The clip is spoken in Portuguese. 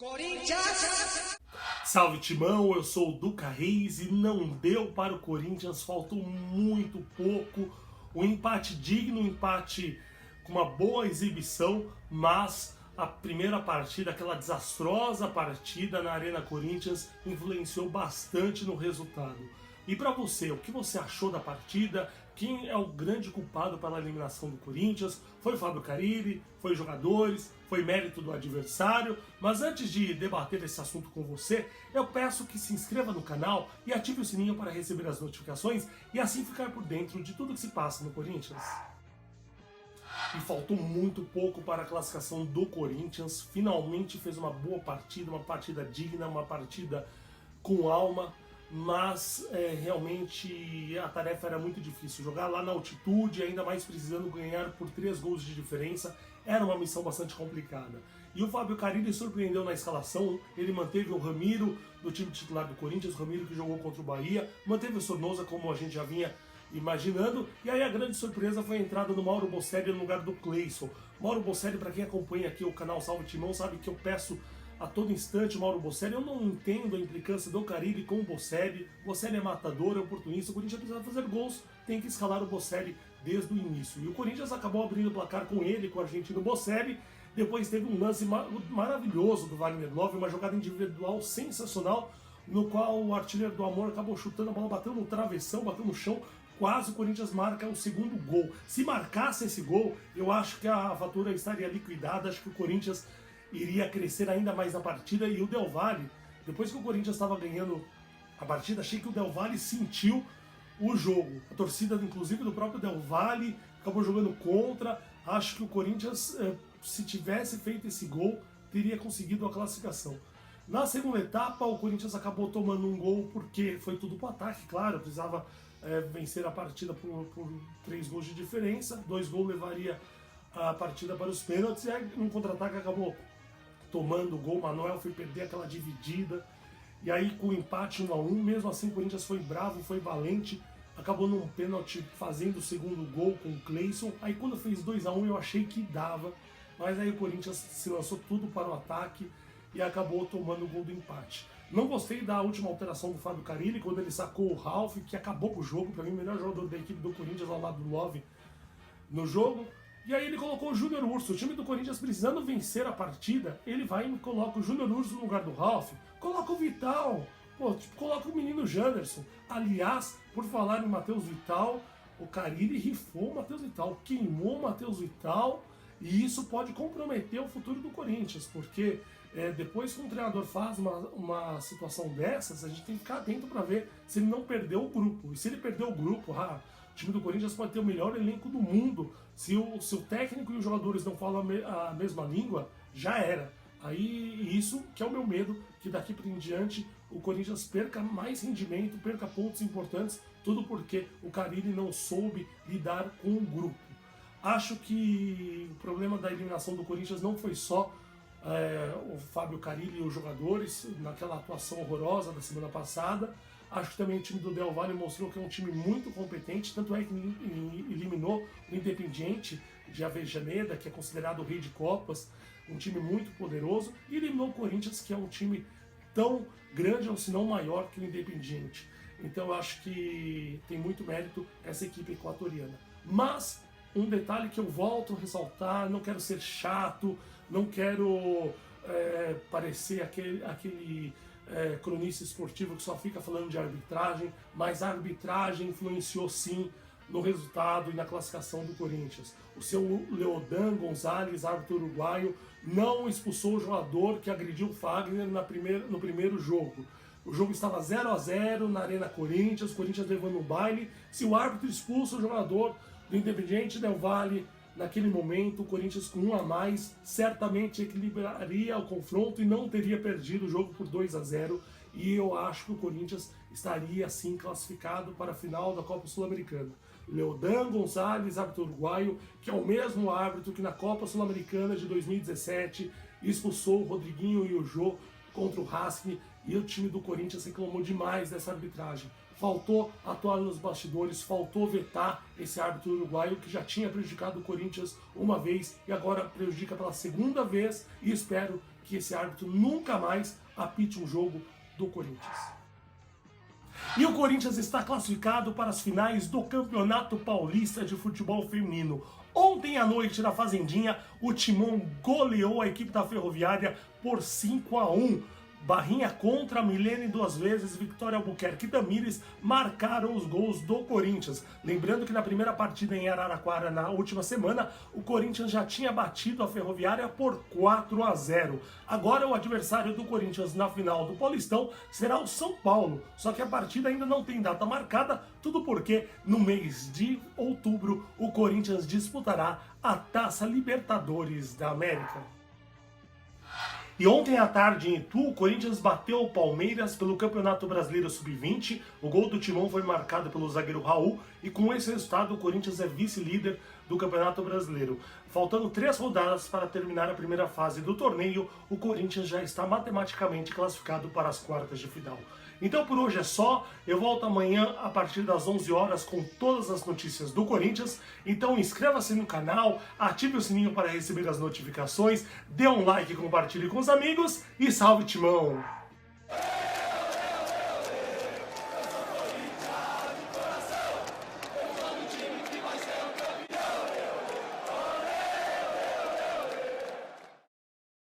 Corinthians! Salve Timão, eu sou o Duca Reis e não deu para o Corinthians, faltou muito pouco, um empate digno, um empate com uma boa exibição, mas a primeira partida, aquela desastrosa partida na Arena Corinthians, influenciou bastante no resultado. E para você, o que você achou da partida? Quem é o grande culpado pela eliminação do Corinthians? Foi o Fábio Carille? Foi os jogadores? Foi mérito do adversário? Mas antes de debater esse assunto com você, eu peço que se inscreva no canal e ative o sininho para receber as notificações e assim ficar por dentro de tudo que se passa no Corinthians. E faltou muito pouco para a classificação do Corinthians. Finalmente fez uma boa partida, uma partida digna, uma partida com alma. Mas realmente a tarefa era muito difícil. Jogar lá na altitude, ainda mais precisando ganhar por 3 gols de diferença, era uma missão bastante complicada. E o Fábio Carille surpreendeu na escalação, ele manteve o Ramiro do time titular do Corinthians, o Ramiro que jogou contra o Bahia, manteve o Sornosa como a gente já vinha imaginando, e aí a grande surpresa foi a entrada do Mauro Boselli no lugar do Cleison. Mauro Boselli, para quem acompanha aqui o canal Salve Timão, sabe que eu peço a todo instante o Mauro Boselli. Eu não entendo a implicância do Carille com o Boselli. O Boselli é matador, é oportunista. O Corinthians precisa fazer gols, tem que escalar o Boselli desde o início. E o Corinthians acabou abrindo o placar com ele, com o argentino Boselli. Depois teve um lance maravilhoso do Wagner Love, uma jogada individual sensacional, no qual o artilheiro do Amor acabou chutando a bola, bateu no travessão, bateu no chão. Quase o Corinthians marca o segundo gol. Se marcasse esse gol, eu acho que a fatura estaria liquidada. Acho que o Corinthians iria crescer ainda mais na partida, e o Del Valle, depois que o Corinthians estava ganhando a partida, achei que o Del Valle sentiu o jogo. A torcida, inclusive, do próprio Del Valle acabou jogando contra. Acho que o Corinthians, se tivesse feito esse gol, teria conseguido a classificação. Na segunda etapa, o Corinthians acabou tomando um gol porque foi tudo para o ataque, claro, precisava vencer a partida por 3 gols de diferença. 2 gols levaria a partida para os pênaltis, e aí um contra-ataque acabou tomando o gol. O Manuel foi perder aquela dividida, e aí com o empate 1-1, mesmo assim o Corinthians foi bravo, foi valente, acabou num pênalti fazendo o segundo gol com o Cleison. Aí quando fez 2-1 eu achei que dava, mas aí o Corinthians se lançou tudo para o ataque e acabou tomando o gol do empate. Não gostei da última alteração do Fábio Carille, quando ele sacou o Ralf, que acabou com o jogo. Para mim, o melhor jogador da equipe do Corinthians ao lado do Love no jogo. E aí ele colocou o Júnior Urso. O time do Corinthians precisando vencer a partida, ele vai e coloca o Júnior Urso no lugar do Ralf, coloca o Vital, coloca o menino Janderson. Aliás, por falar em Matheus Vital, o Carille rifou o Matheus Vital, queimou o Matheus Vital, e isso pode comprometer o futuro do Corinthians, porque depois que um treinador faz uma situação dessas, a gente tem que ficar atento para ver se ele não perdeu o grupo. E se ele perder o grupo, o time do Corinthians pode ter o melhor elenco do mundo. Se o técnico e os jogadores não falam a mesma língua, já era. Aí isso que é o meu medo, que daqui para em diante o Corinthians perca mais rendimento, perca pontos importantes, tudo porque o Carille não soube lidar com o grupo. Acho que o problema da eliminação do Corinthians não foi só o Fábio Carille e os jogadores naquela atuação horrorosa da semana passada. Acho que também o time do Del Valle mostrou que é um time muito competente, tanto é que eliminou o Independiente de Avejaneda, que é considerado o rei de Copas, um time muito poderoso, e eliminou o Corinthians, que é um time tão grande, ou se não maior, que o Independiente. Então eu acho que tem muito mérito essa equipe equatoriana. Mas um detalhe que eu volto a ressaltar, não quero ser chato, não quero parecer aquele cronista esportivo que só fica falando de arbitragem, mas a arbitragem influenciou sim no resultado e na classificação do Corinthians. O seu Leodan Gonzalez, árbitro uruguaio, não expulsou o jogador que agrediu o Fagner no primeiro jogo. O jogo estava 0-0 na Arena Corinthians, o Corinthians levando o baile. Se o árbitro expulsa o jogador do Independiente Del Valle, naquele momento, o Corinthians com 1 a mais, certamente equilibraria o confronto e não teria perdido o jogo por 2-0. E eu acho que o Corinthians estaria, assim, classificado para a final da Copa Sul-Americana. Leodan Gonzalez, árbitro uruguaio, que é o mesmo árbitro que na Copa Sul-Americana de 2017 expulsou o Rodriguinho e o Jô contra o Racing, e o time do Corinthians reclamou demais dessa arbitragem. Faltou atuar nos bastidores, faltou vetar esse árbitro uruguaio que já tinha prejudicado o Corinthians uma vez e agora prejudica pela segunda vez, e espero que esse árbitro nunca mais apite um jogo do Corinthians. E o Corinthians está classificado para as finais do Campeonato Paulista de Futebol Feminino. Ontem à noite, na Fazendinha, o Timão goleou a equipe da Ferroviária por 5-1. Barrinha contra Milene duas vezes, Vitória Albuquerque e Tamires marcaram os gols do Corinthians. Lembrando que na primeira partida em Araraquara, na última semana, o Corinthians já tinha batido a Ferroviária por 4-0. Agora o adversário do Corinthians na final do Paulistão será o São Paulo, só que a partida ainda não tem data marcada, tudo porque no mês de outubro o Corinthians disputará a Taça Libertadores da América. E ontem à tarde em Itu, o Corinthians bateu o Palmeiras pelo Campeonato Brasileiro Sub-20. O gol do Timão foi marcado pelo zagueiro Raul e com esse resultado o Corinthians é vice-líder do Campeonato Brasileiro. Faltando 3 rodadas para terminar a primeira fase do torneio, o Corinthians já está matematicamente classificado para as quartas de final. Então por hoje é só, eu volto amanhã a partir das 11 horas com todas as notícias do Corinthians. Então inscreva-se no canal, ative o sininho para receber as notificações, dê um like, compartilhe com os amigos e salve Timão!